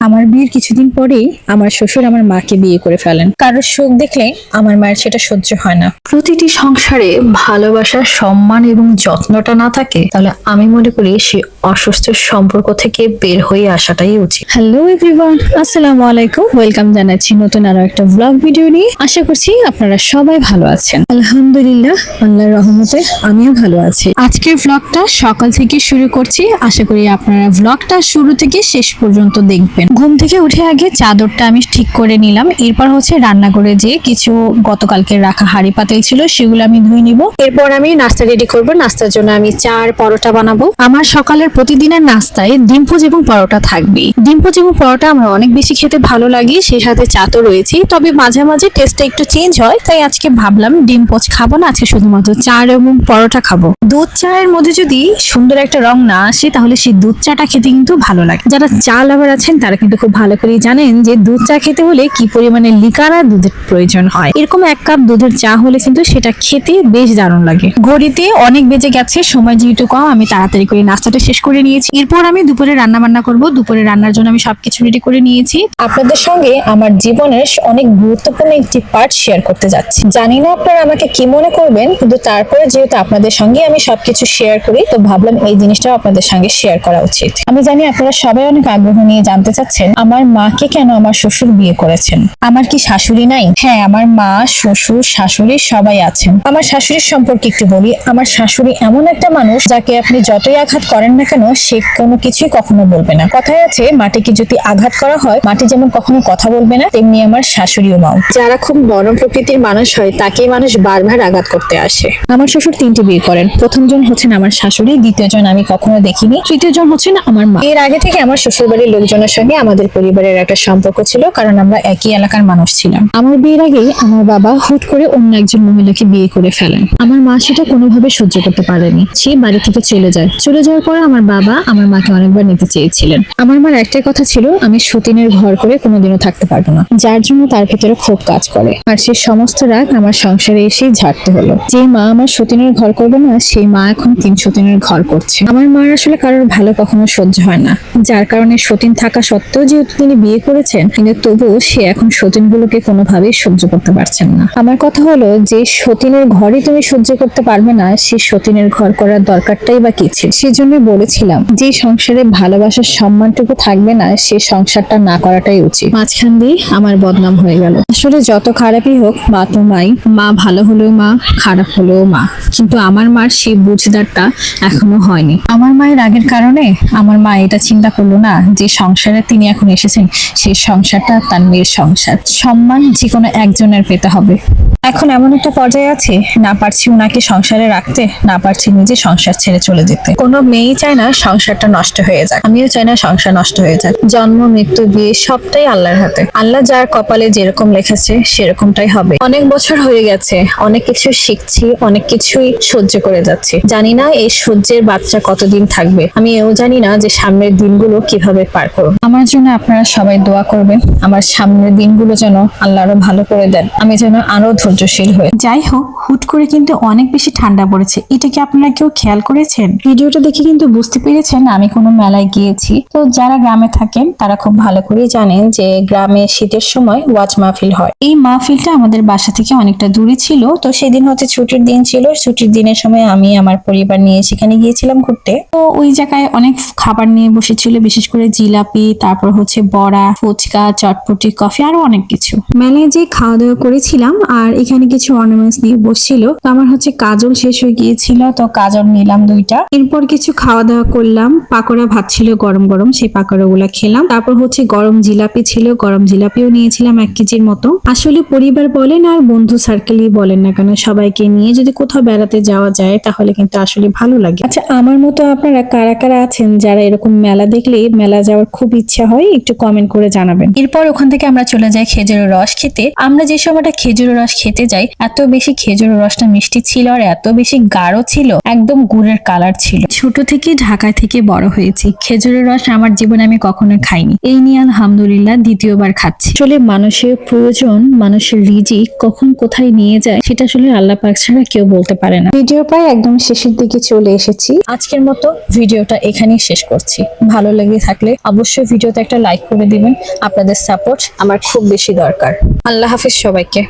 আমার বিয়ের কিছুদিন পরেই আমার শ্বশুর আমার মাকে বিয়ে করে ফেলেন। কারোর শোক দেখলে আমার মায়ের সেটা সহ্য হয় না। প্রতিটি সংসারে ভালোবাসা, সম্মান এবং যত্নটা না থাকে তাহলে আমি মনে করি সে অসুস্থ সম্পর্ক থেকে বের হয়ে আসাটাই উচিত। হ্যালো এভরিওয়ান, আসসালামু আলাইকুম। ওয়েলকাম জানাচ্ছি নতুন আরো একটা ব্লগ ভিডিও নিয়ে। আশা করছি আপনারা সবাই ভালো আছেন। আলহামদুলিল্লাহ, আল্লাহর রহমতে আমিও ভালো আছি। আজকের ব্লগটা সকাল থেকে শুরু করছি। আশা করি আপনারা ব্লগটা শুরু থেকে শেষ পর্যন্ত দেখবেন। ঘুম থেকে উঠে আগে চাদরটা আমি ঠিক করে নিলাম। এরপর হচ্ছে রান্না করে যে কিছু গতকালকে রাখা হাঁড়ি পাতিল ছিল সেগুলো আমি ধুয়ে নিব। এরপর আমি নাস্তা রেডি করব। নাস্তার জন্য আমি চা আর পরোটা বানাবো। আমার সকালের প্রতিদিনের নাস্তায় ডিম পোচ এবং পরোটা থাকবে। ডিম পোচ এবং পরোটা আমার অনেক বেশি খেতে ভালো লাগে, সেই সাথে চা তো রয়েছে। তবে মাঝে মাঝে টেস্টটা একটু চেঞ্জ হয়, তাই আজকে ভাবলাম ডিম পোচ খাবো না, আজকে শুধুমাত্র চা এবং পরোটা খাবো। দুধ চায়ের মধ্যে যদি সুন্দর একটা রং না আসে তাহলে সেই দুধ চাটা খেতে কিন্তু ভালো লাগে। যারা চা লাভার আছেন তারা কিন্তু খুব ভালো করে জানেন যে দুধ চা খেতে হলে কি পরিমাণে লিকার আর দুধের প্রয়োজন হয়। এরকম 1 কাপ দুধের চা হলে কিন্তু সেটা খেতে বেশ দারুণ লাগে। ঘড়িতে অনেক বেজে গেছে, সময় যেহেতু কম, আমি তাড়াতাড়ি করে নাস্তাটা শেষ করে নিয়েছি। এরপর আমি দুপুরে রান্না বান্না করবো। দুপুরে রান্নার জন্য আমি সবকিছু রেডি করে নিয়েছি। আপনাদের সঙ্গে আমার জীবনের অনেক গুরুত্বপূর্ণ একটি পার্ট শেয়ার করতে যাচ্ছি। জানি না আপনারা আমাকে কি মনে করবেন, কিন্তু তারপরে যেহেতু আপনাদের সঙ্গে আমি সবকিছু শেয়ার করি, তো ভাবলাম এই জিনিসটাও আপনাদের সঙ্গে শেয়ার করা উচিত। আমি জানি আপনারা সবাই অনেক আগ্রহ নিয়ে জানতে চাচ্ছেন আমার মাকে কেন আমার শ্বশুর বিয়ে করেছেন। আমার কি শাশুড়ি নাই? হ্যাঁ, আমার মা, শ্বশুর, শাশুড়ি সবাই আছেন। আমার শাশুড়ির সম্পর্কে একটু বলি। আমার শাশুড়ি এমন একটা মানুষ যাকে আপনি যতই আঘাত করেন না কেন সে কোনো কিছুই কখনো বলবে না। কথায় আছে, মাটিকে যদি আঘাত করা হয়, মাটি যেমন কখনো কথা বলবে না, তেমনি আমার শাশুড়িও মাও। যারা খুব নরম প্রকৃতির মানুষ হয় তাকেই মানুষ বারবার আঘাত করতে আসে। আমার শ্বশুর 3টি বিয়ে করেন। প্রথমজন হচ্ছেন আমার শাশুড়ি, দ্বিতীয়জন আমি কখনো দেখিনি, তৃতীয়জন হচ্ছেন আমার মা। এর আগে থেকে আমার শ্বশুর বাড়ির লোকজনের সঙ্গে আমাদের পরিবারের একটা সম্পর্ক ছিল, কারণ আমরা একই এলাকার মানুষ ছিলাম। আমার বিয়ের আগে আমার বাবা হুট করে অন্য একজন মহিলাকে বিয়ে করে ফেলেন। আমার মা সেটা কোনোভাবে সহ্য করতে পারেনি। সে বাড়ি থেকে চলে যায়। চলে যাওয়ার পর আমার বাবা আমার মাকে অনেকবার নিতে চেয়েছিলেন। আমার মার একটাই কথা ছিল, আমি সতীনের ঘর করে কোনোদিনও থাকতে পারবো না, যার জন্য তার ভিতরে খুব কাজ করে। আর সে সমস্ত রাগ আমার সংসারে এসেই ঝাড়তে হলো। যে মা আমার সতীনের ঘর করবে না, সেই মা এখন 3 সতীনের ঘর করছে। আমার মার আসলে কারোর ভালো কখনো সহ্য হয় না, যার কারণে সতীন থাকা সত্ত্বেও যেহেতু তিনি বিয়ে করেছেন, কিন্তু তবুও সে এখন সতীনগুলোকে কোনোভাবেই সহ্য করতে পারছেন না। আমার কথা হলো, যে সতীনের ঘরই তুমি সহ্য করতে পারবে না, সেই সতীনের ঘর করার দরকারটাই বা কি ছিল? সেজন্য বলেছিলাম যে সংসারে ভালোবাসার সম্মানটুকু থাকবে না, সে সংসারটা না করাটাই উচিত। মাঝখান দিয়ে আমার বদনাম হয়ে গেল। আসলে যত খারাপই হোক, মা তো মাই। মা ভালো হলেও মা, খারাপ হলেও মা। কিন্তু আমার মার সেই বুঝদারটা এখনো হয়নি। আমার মায়ের রাগের কারণে আমার মা এটা চিন্তা করলো না যে সংসারে তিনি এখন এসেছেন, সেই সংসারটা তার মেয়ের সংসার। সম্মান যে কোনো একজনের পেতে হবে। এখন এমন একটা পর্যায়ে আছে, না পারছি ওনাকে সংসারে রাখতে, না পারছি নিজে সংসার ছেড়ে চলে যেতে। কোনো মেয়েই চায় না সংসারটা নষ্ট হয়ে যাক, আমিও চাই না সংসার নষ্ট হয়ে যাক। জন্ম, মৃত্যু, বিয়ে সবটাই আল্লাহর হাতে। আল্লাহ যার কপালে যেরকম লেখেছে সেরকমটাই হবে। অনেক বছর হয়ে গেছে, অনেক কিছু শিখছি, অনেক কিছুই সহ্য করে যাচ্ছি। জানি না এই সহ্যের বাচ্চা কতদিন থাকবে। আমি এও জানি না যে সামনের দিনগুলো কিভাবে পার করব। আমার জন্য আপনারা সবাই দোয়া করবেন, আমার সামনের দিনগুলো যেন আল্লাহ আরো ভালো করে দেন, আমি যেন আরো ধৈর্যশীল হই। যাই হোক, হুট করে কিন্তু অনেক বেশি ঠান্ডা পড়েছে। এটা কি আপনারা কেউ খেয়াল করেছেন? ভিডিওটা দেখে কিন্তু বুঝতে পেরেছেন আমি কোনো মেলায় গিয়েছি। তো যারা গ্রামে থাকেন তারা খুব ভালো করেই জানেন যে গ্রামে শীতের সময় ওয়াজ মাহফিল হয়। এই মাহফিলটা আমাদের বাসা থেকে অনেকটা দূরে ছিল। তো সেদিন হচ্ছে ছুটির দিন ছিল। ছুটির দিনের সময় আমি আমার পরিবার নিয়ে সেখানে গিয়েছিলাম ঘুরতে। তো ওই জায়গায় অনেক খাবার নিয়ে বসেছিল, বিশেষ করে জিলাপি, তারপর হচ্ছে বড়া, ফুচকা, চটপটি, কফি, আরো অনেক কিছু। মেলায় যে খাওয়া দাওয়া করেছিলাম আর এখানে কিছু অর্নামেন্টস নিয়ে বসছিল। তো আমার হচ্ছে কাজল শেষ হয়ে গিয়েছিল, তো কাজল নিলাম 2টা। এরপর কিছু খাওয়া দাওয়া করলাম। পাকোড়া ভাত ছিল গরম গরম, সেই পাকোড়া গুলা খেলাম। তারপর হচ্ছে গরম জিলাপি ছিল, গরম জিলাপিও নিয়েছিলাম 1 কেজির মতো। আসলে পরিবার বলেন আর বন্ধু সার্কেলই বলেন না কেন, সবাইকে নিয়ে যদি কোথাও বেড়াতে যাওয়া যায় তাহলে কিন্তু আসলে ভালো লাগে। আচ্ছা, আমার মতো আপনারা কারা কারা আছেন যারা এরকম মেলা দেখলে মেলা যাওয়ার খুব ইচ্ছা হয়, একটু কমেন্ট করে জানাবেন। এরপর ওখান থেকে আমরা চলে যাই খেজুরের রস খেতে। আমরা যে সময়টা খেজুরের রস খেতে যাই, এত বেশি খেজুরের রসটা মিষ্টি ছিল আর এত বেশি গাঢ় ছিল, একদম গুড়ের কালার ছিল। ছোট থেকে ঢাকায় থেকে বড় হয়েছি, খেজুরের রস আমার জীবনে আমি কখনো খাইনি, এই নিয়ে আলহামদুলিল্লাহ দ্বিতীয়বার খাচ্ছি। আসলে মানুষের প্রয়োজন, মানুষের রিজিক কখন কোথায় নিয়ে যায় সেটা আসলে আল্লাহ পাক ছাড়া কেউ বলতে পারে না। ভিডিও প্রায় একদম শেষের দিকে চলে এসেছি, আজকের মতো ভিডিওটা এখানেই শেষ করছি। ভালো লেগে থাকলে অবশ্যই ভিডিওতে একটা লাইক করে দিবেন, আপনাদের সাপোর্ট আমার খুব বেশি দরকার। আল্লাহ হাফেজ সবাইকে।